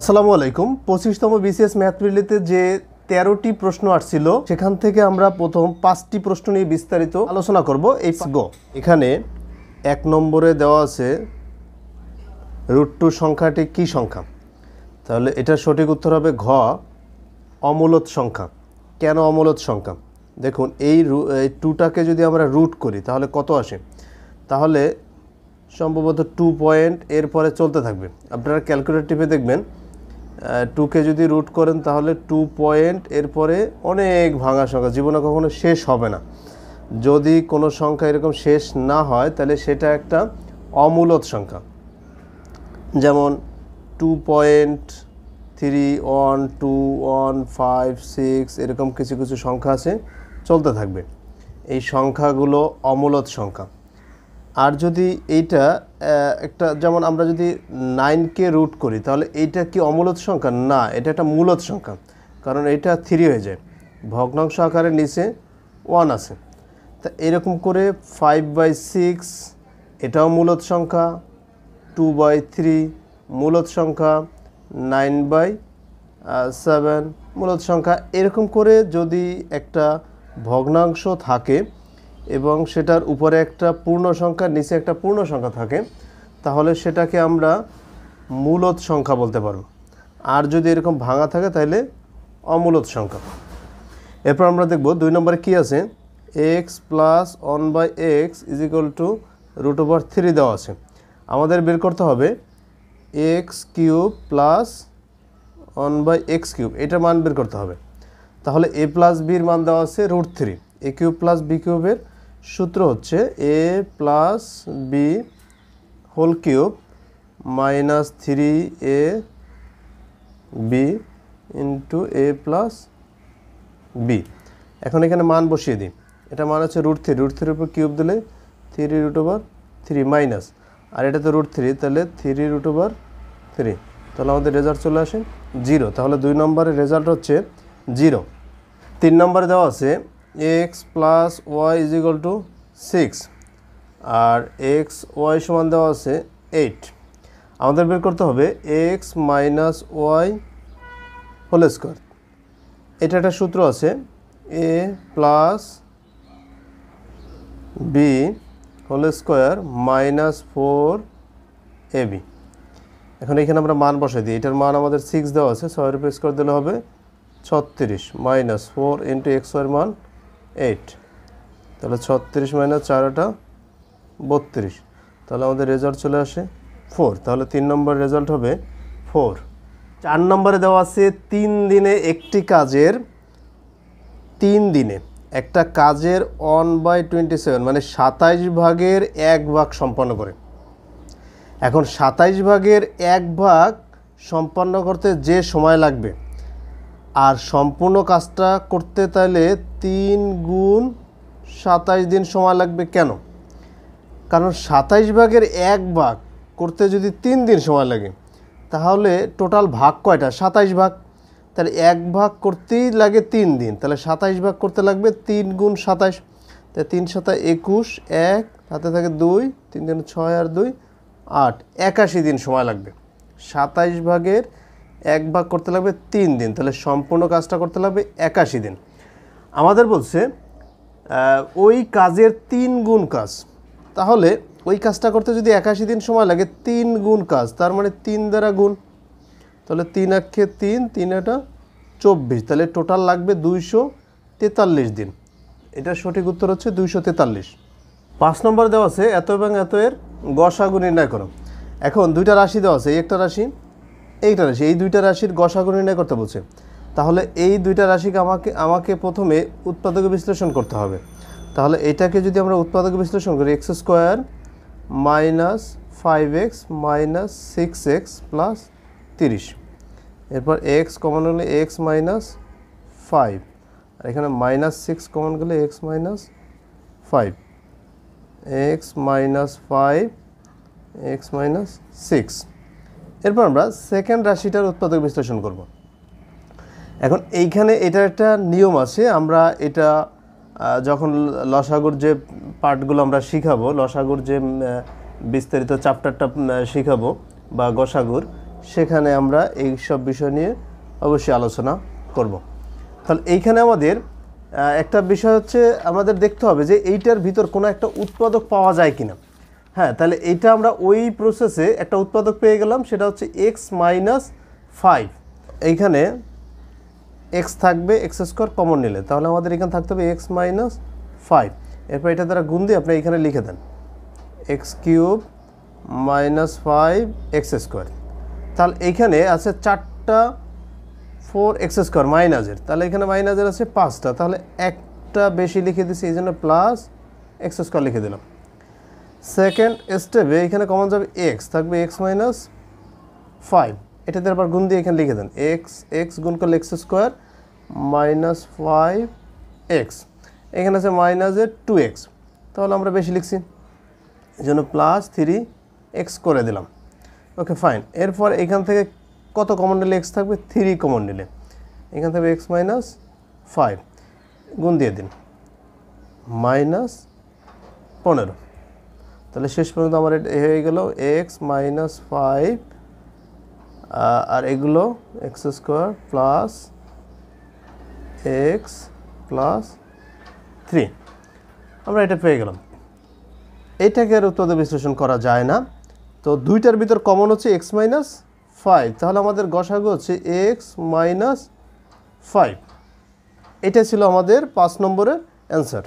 আসসালামু আলাইকুম। 25তম BCS math রিলেতে যে 13টি প্রশ্ন আসছিল সেখান থেকে আমরা প্রথম 5টি প্রশ্ন নিয়ে বিস্তারিত আলোচনা করব। এই গো এখানে 1 নম্বরে দেওয়া আছে √2 সংখ্যাটি কি সংখ্যা? তাহলে এটার সঠিক উত্তর হবে ঘ, অমূলদ সংখ্যা। কেন অমূলদ সংখ্যা? দেখুন এই 2টাকে যদি আমরা রুট করি তাহলে কত আসে? তাহলে সম্ভবত 2 পয়েন্ট এরপরে চলতে থাকবে। আপনারা ক্যালকুলেটর টিপে দেখবেন 2কে যদি রুট করেন তাহলে 2 পয়েন্ট এরপরে অনেক ভাঙা সংখ্যা, জীবনে কখনো শেষ হবে না। যদি কোনো সংখ্যা এরকম শেষ না হয় তাহলে সেটা একটা অমূলদ সংখ্যা। যেমন 2.31215 এরকম কিছু কিছু সংখ্যা আছে, চলতে থাকবে। এই সংখ্যাগুলো অমূলদ সংখ্যা। আর যদি এইটা একটা, যেমন আমরা যদি 9কে রুট করি তাহলে এইটা কি অমূলদ সংখ্যা? না, এটা একটা মূলদ সংখ্যা, কারণ এটা 3 হয়ে যায়। ভগ্নাংশ আকারের নিচে 1 আছে। তা এরকম করে 5/6 এটাও মূলদ সংখ্যা, 2/3 মূলদ সংখ্যা, 9/7 মূলদ সংখ্যা। এরকম করে যদি একটা ভগ্নাংশ থাকে এবং সেটার উপরে একটা পূর্ণ সংখ্যা, নিচে একটা পূর্ণ সংখ্যা থাকে, তাহলে সেটাকে আমরা মূলদ সংখ্যা বলতে পারব। আর যদি এরকম ভাঙা থাকে তাহলে অমূলদ সংখ্যা। এরপর আমরা দেখব 2 নম্বরে কি আছে। x + 1/x = √3 দেওয়া আছে। আমাদের বের করতে হবে x³ + 1/x³, এটার মান বের করতে হবে। তাহলে a + b এর মান দেওয়া আছে √3। a³ + b³ এর সূত্র হচ্ছে a + b whole cube minus 3ab into a + b। এখন এখানে মান বসিয়ে দিই। এটা মান হচ্ছে √3, √3 উপর কিউব দিলে 3√3 মাইনাস, আর এটা তো √3, তাহলে 3√3। তাহলে আমাদের রেজাল্ট চলে আসে 0। তাহলে 2 নম্বরের রেজাল্ট হচ্ছে 0। 3 নম্বরে দেওয়া আছে x + y = 6 আর y সমান দেওয়া আছে 8। আমাদের বের করতে হবে x - y হোল স্কয়ার। এটা একটা সূত্র আছে a + b whole square minus 4ab। এখন এখানে আমরা মান বসাই দিই। এটার মান আমাদের 6 দেওয়া আছে, 6 এর উপর স্কয়ার দিলে হবে 36 মাইনাস 4 ইন্টু x এর মান 8। তাহলে 36 মাইনাস 4টা 32। তাহলে আমাদের রেজাল্ট চলে আসে 4। তাহলে 3 নম্বর রেজাল্ট হবে 4। 4 নম্বরে দেওয়া আছে 3 দিনে একটি কাজের 3 দিনে একটা কাজের 1/27 মানে 27 ভাগের 1 ভাগ সম্পন্ন করে। এখন 27 ভাগের 1 ভাগ সম্পন্ন করতে যে সময় লাগবে, আর সম্পূর্ণ কাজটা করতে তাহলে 3 × 27 দিন সময় লাগবে। কেন? কারণ 27 ভাগের 1 ভাগ করতে যদি 3 দিন সময় লাগে তাহলে টোটাল ভাগ কয়টা? 27 ভাগ। তাহলে 1 ভাগ করতেই লাগে 3 দিন, তাহলে 27 ভাগ করতে লাগবে 3 × 27। তাই 3 × 7 = 21, 1 হাতে থাকে 2, 3 × 6 আর 2 8, 81 দিন সময় লাগবে। 27 ভাগের 1 ভাগ করতে লাগবে 3 দিন, তাহলে সম্পূর্ণ কাজটা করতে লাগবে 81 দিন। আমাদের বলছে ওই কাজের 3 গুণ কাজ। তাহলে ওই কাজটা করতে যদি 81 দিন সময় লাগে, 3 গুণ কাজ, তার মানে 3 দ্বারা গুণ। তাহলে 3 × 3, 3 × 24, তাহলে টোটাল লাগবে 243 দিন। এটার সঠিক উত্তর হচ্ছে 243। 5 নম্বর দেওয়া আছে এত এবং এত এর গসাগু নির্ণয় করো। এখন 2টা রাশি দেওয়া আছে, একটা রাশি এইটা রাশি, এই 2টা রাশির গসাগু নির্ণয় করতে বলছে। তাহলে এই 2টা রাশিকে আমাকে প্রথমে উৎপাদকে বিশ্লেষণ করতে হবে। তাহলে এটাকে যদি আমরা উৎপাদকে বিশ্লেষণ করি, x² - 5x - 6x + 30। এরপর x কমন হলে x - 5, আর এখানে -6 কমন গেলে x - 5, x - 5 x - 6। এরপর আমরা সেকেন্ড রাশিটার উৎপাদক বিশ্লেষণ করব। এখন এইখানে এটার একটা নিয়ম আছে। আমরা এটা যখন লসাগুর যে পার্টগুলো আমরা শিখাবো, লসাগুর যে বিস্তারিত চ্যাপ্টারটা শিখাবো বা গসাগুর, সেখানে আমরা এই সব বিষয় নিয়ে অবশ্যই আলোচনা করব। তাহলে এইখানে আমাদের একটা বিষয় হচ্ছে আমাদের দেখতে হবে যে এইটার ভিতর কোনো একটা উৎপাদক পাওয়া যায় কিনা। হ্যাঁ, তাহলে এইটা আমরা ওই প্রসেসে একটা উৎপাদক পেয়ে গেলাম, সেটা হচ্ছে এক্স মাইনাস 5। এইখানে এক্স থাকবে, এক্স স্কোয়ার কমন নিলে, তাহলে আমাদের এখানে থাকতে হবে এক্স মাইনাস 5। এরপর এটা দ্বারা গুণ দিয়ে আপনি এখানে লিখে দেন x cube minus 5 x square. তাহলে এইখানে আছে 4টা 4 এক্স স্কোয়ার মাইনাসের, তাহলে এখানে মাইনাসের আছে 5টা, তাহলে একটা বেশি লিখে দিচ্ছি, এই জন্য প্লাস এক্স স্কোয়ার লিখে দিলাম। সেকেন্ড স্টেপে এখানে কমন যাবে এক্স, থাকবে এক্স মাইনাস 5, এটাতে আবার গুণ দিয়ে এখানে লিখে দেন এক্স এক্স গুণ করলে এক্স স্কোয়ার মাইনাস 5 এক্স, এখানে আছে মাইনাসের 2x, তাহলে আমরা বেশি লিখছি, এই জন্য প্লাস 3x করে দিলাম। Okay fine. এরপর এখান থেকে কত কমন নিলে এক্স থাকবে, 3 কমন নিলে এখান থেকে এক্স মাইনাস 5 গুণ দিয়ে দিন মাইনাস 15। তাহলে শেষ পর্যন্ত আমার এটা হয়ে গেল এক্স মাইনাস 5 আর এগুলো x square plus x plus 3, আমরা এটা পেয়ে গেলাম। এইটাকে আর উৎপাদক বিশ্লেষণ করা যায় না, তো দুইটার ভিতর কমন হচ্ছে এক্স মাইনাস 5, তাহলে আমাদের গসাগু হচ্ছে এক্স মাইনাস 5। এটা ছিল আমাদের 5 নম্বরের অ্যান্সার।